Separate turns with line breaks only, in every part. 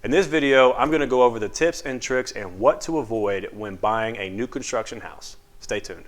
In this video, I'm going to go over the tips and tricks and what to avoid when buying a new construction house. Stay tuned.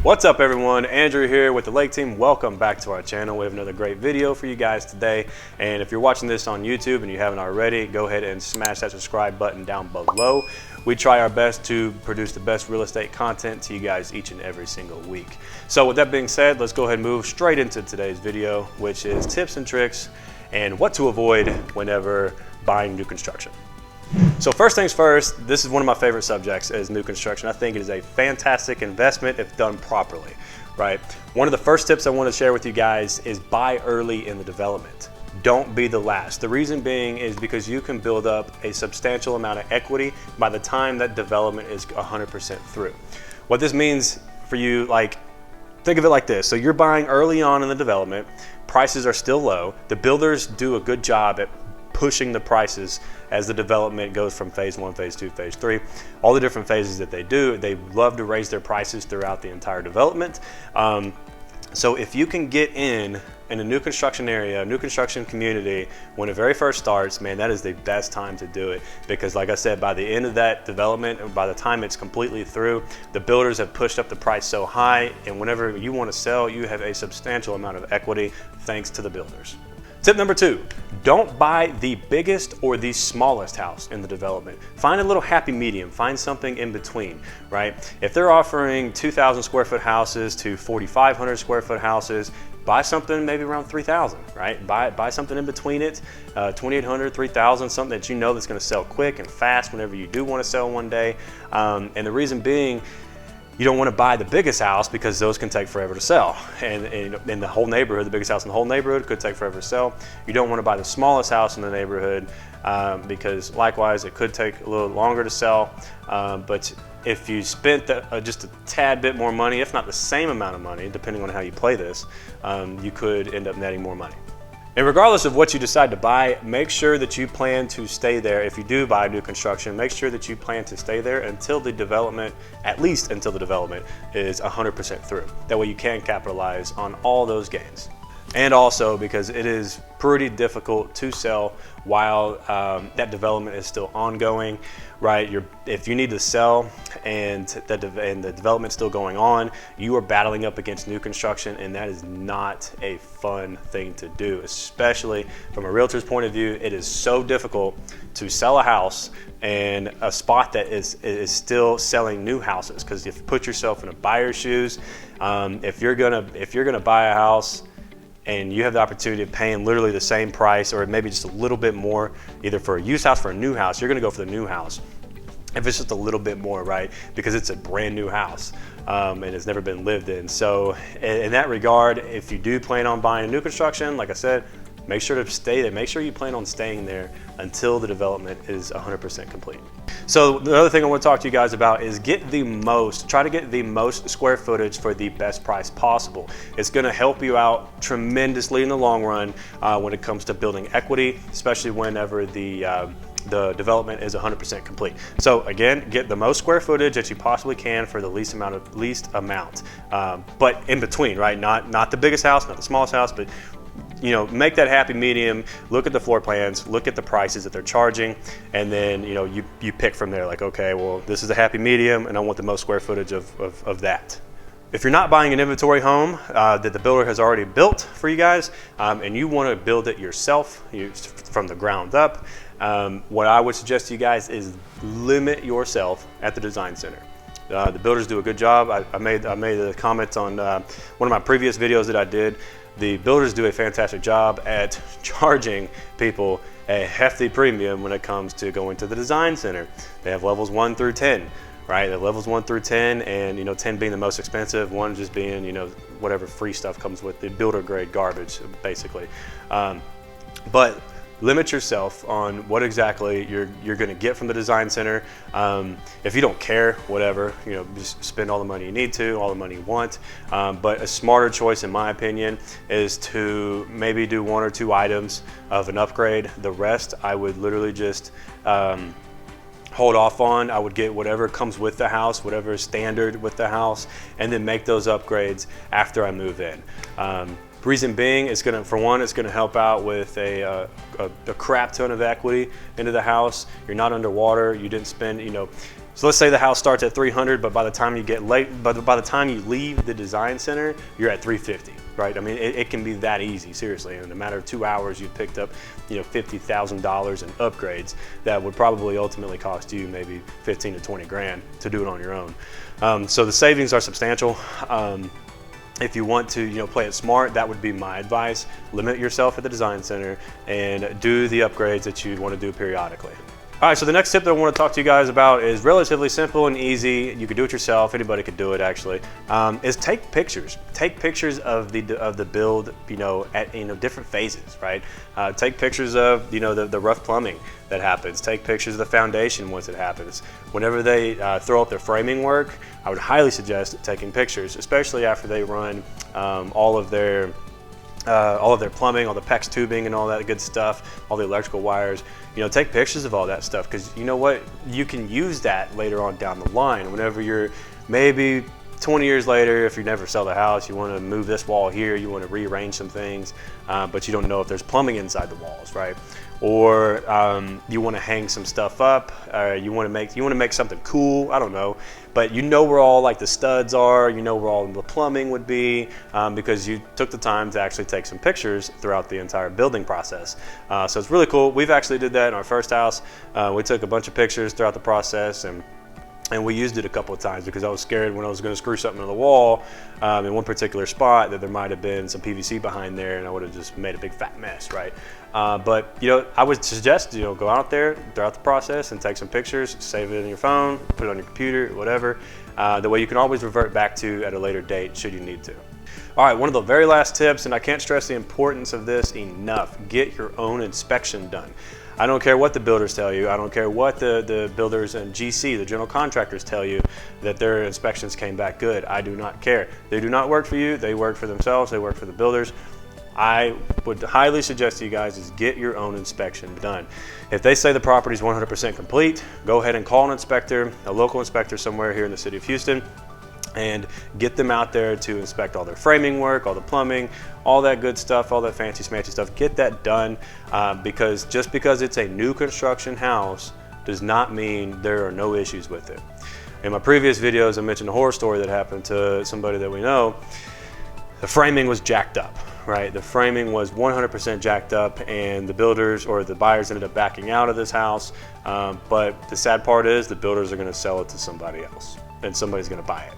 What's up everyone, Andrew here with the Lake Team. Welcome back to our channel. We have another great video for you guys today. And if you're watching this on YouTube and you haven't already, go ahead and smash that subscribe button down below. We try our best to produce the best real estate content to you guys each and every single week. So with that being said, let's go ahead and move straight into today's video, which is tips and tricks and what to avoid whenever buying new construction. So first things first, this is one of my favorite subjects is new construction. I think it is a fantastic investment if done properly, right? One of the first tips I want to share with you guys is buy early in the development. Don't be the last. The reason being is because you can build up a substantial amount of equity by the time that development is 100% through. What this means for you, think of it like this. So you're buying early on in the development, prices are still low. The builders do a good job at pushing the prices as the development goes from phase 1, phase 2, phase 3, all the different phases that they do. They love to raise their prices throughout the entire development. So if you can get in a new construction area, a new construction community, when it very first starts, man, that is the best time to do it. Because like I said, by the end of that development, and by the time it's completely through, the builders have pushed up the price so high, and whenever you want to sell, you have a substantial amount of equity thanks to the builders. Tip number 2, don't buy the biggest or the smallest house in the development. Find a little happy medium, find something in between, right? If they're offering 2,000 square foot houses to 4,500 square foot houses, buy something maybe around 3,000, right? Buy something in between it, 2,800, 3,000, something that you know that's gonna sell quick and fast whenever you do wanna sell one day. And the reason being, you don't want to buy the biggest house because those can take forever to sell. And in the whole neighborhood, the biggest house in the whole neighborhood could take forever to sell. You don't want to buy the smallest house in the neighborhood because likewise, it could take a little longer to sell. But if you spent just a tad bit more money, if not the same amount of money, depending on how you play this, you could end up netting more money. And regardless of what you decide to buy, make sure that you plan to stay there. If you do buy new construction, make sure that you plan to stay there until the development, at least until the development is 100% through. That way you can capitalize on all those gains. And also because it is pretty difficult to sell while that development is still ongoing, right? If you need to sell and the development's still going on, you are battling up against new construction, and that is not a fun thing to do, especially from a realtor's point of view. It is so difficult to sell a house in a spot that is still selling new houses, because if you put yourself in a buyer's shoes, if you're gonna buy a house and you have the opportunity of paying literally the same price or maybe just a little bit more, either for a used house, for a new house, you're gonna go for the new house. If it's just a little bit more, right? Because it's a brand new house and it's never been lived in. So in that regard, if you do plan on buying a new construction, like I said, make sure to stay there. Make sure you plan on staying there until the development is 100% complete. So the other thing I want to talk to you guys about is try to get the most square footage for the best price possible. It's going to help you out tremendously in the long run when it comes to building equity, especially whenever the development is 100% complete. So again, get the most square footage that you possibly can for the least amount. But in between, right? Not the biggest house, not the smallest house, but make that happy medium. Look at the floor plans, look at the prices that they're charging, and then you pick from there. Like, okay, well, this is a happy medium, and I want the most square footage of that. If you're not buying an inventory home that the builder has already built for you guys, and you want to build it yourself from the ground up, what I would suggest to you guys is limit yourself at the design center. The builders do a good job. I made a comment on one of my previous videos that I did. The builders do a fantastic job at charging people a hefty premium when it comes to going to the design center. They have levels 1 through 10, right? They have levels 1 through 10, and 10 being the most expensive, 1 just being whatever free stuff comes with the builder grade garbage, basically. But limit yourself on what exactly you're going to get from the design center. If you don't care, whatever, you know, just spend all the money you need to, all the money you want. But a smarter choice, in my opinion, is to maybe do 1 or 2 items of an upgrade. The rest, I would literally just hold off on. I would get whatever comes with the house, whatever is standard with the house, and then make those upgrades after I move in. Reason being, it's gonna, for one, it's gonna help out with a crap ton of equity into the house. You're not underwater. You didn't spend, you know. So let's say the house starts at 300, but by the time you get by the time you leave the design center, you're at 350, right? I mean, it can be that easy, seriously. In a matter of 2 hours, you picked up, you know, $50,000 in upgrades that would probably ultimately cost you maybe 15 to 20 grand to do it on your own. So the savings are substantial. If you want to, you know, play it smart, that would be my advice. Limit yourself at the design center and do the upgrades that you want to do periodically. All right, so the next tip that I want to talk to you guys about is relatively simple and easy. You can do it yourself. Anybody could do it, actually. Is take pictures. Take pictures of the build, you know, at different phases, right? Take pictures of, you know, the rough plumbing that happens. Take pictures of the foundation once it happens. Whenever they throw up their framing work, I would highly suggest taking pictures, especially after they run all of their plumbing, all the PEX tubing and all that good stuff, all the electrical wires. You know, take pictures of all that stuff, because you know what? You can use that later on down the line. Whenever you're maybe 20 years later, if you never sell the house, you want to move this wall here, you want to rearrange some things, but you don't know if there's plumbing inside the walls, right? Or you want to hang some stuff up, you want to make something cool, I don't know, but you know where all like the studs are, you know where all the plumbing would be, because you took the time to actually take some pictures throughout the entire building process. So it's really cool. We've actually did that in our first house. We took a bunch of pictures throughout the process, and we used it a couple of times because I was scared when I was going to screw something in the wall in one particular spot that there might have been some PVC behind there, and I would have just made a big fat mess, right? But you know, I would suggest, you know, go out there throughout the process and take some pictures, save it in your phone, put it on your computer, whatever. The way you can always revert back to at a later date should you need to. All right, one of the very last tips, and I can't stress the importance of this enough: get your own inspection done. I don't care what the builders tell you. I don't care what the builders and GC, the general contractors, tell you that their inspections came back good. I do not care. They do not work for you. They work for themselves. They work for the builders. I would highly suggest to you guys is get your own inspection done. If they say the property is 100% complete, go ahead and call an inspector, a local inspector somewhere here in the city of Houston, and get them out there to inspect all their framing work, all the plumbing, all that good stuff, all that fancy smancy stuff. Get that done, because just because it's a new construction house does not mean there are no issues with it. In my previous videos, I mentioned a horror story that happened to somebody that we know. The framing was jacked up, right? The framing was 100% jacked up, and the builders or the buyers ended up backing out of this house. But the sad part is the builders are going to sell it to somebody else, and somebody's going to buy it.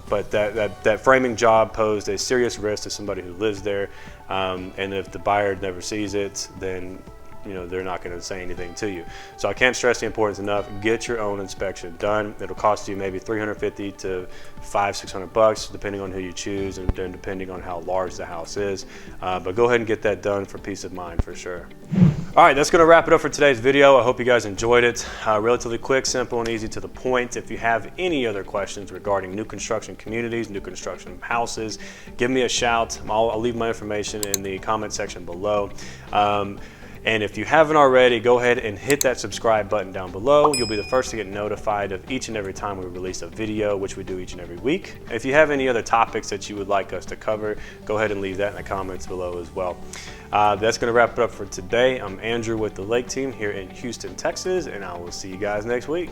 But that framing job posed a serious risk to somebody who lives there, and if the buyer never sees it, then you know they're not going to say anything to you. So I can't stress the importance enough. Get your own inspection done. It'll cost you maybe $350 to $500-600 depending on who you choose, and then depending on how large the house is. But go ahead and get that done for peace of mind for sure. All right, that's going to wrap it up for today's video. I hope you guys enjoyed it. Relatively quick, simple, and easy to the point. If you have any other questions regarding new construction communities, new construction houses, give me a shout. I'll leave my information in the comment section below. And if you haven't already, go ahead and hit that subscribe button down below. You'll be the first to get notified of each and every time we release a video, which we do each and every week. If you have any other topics that you would like us to cover, go ahead and leave that in the comments below as well. That's going to wrap it up for today. I'm Andrew with the Lake Team here in Houston, Texas, and I will see you guys next week.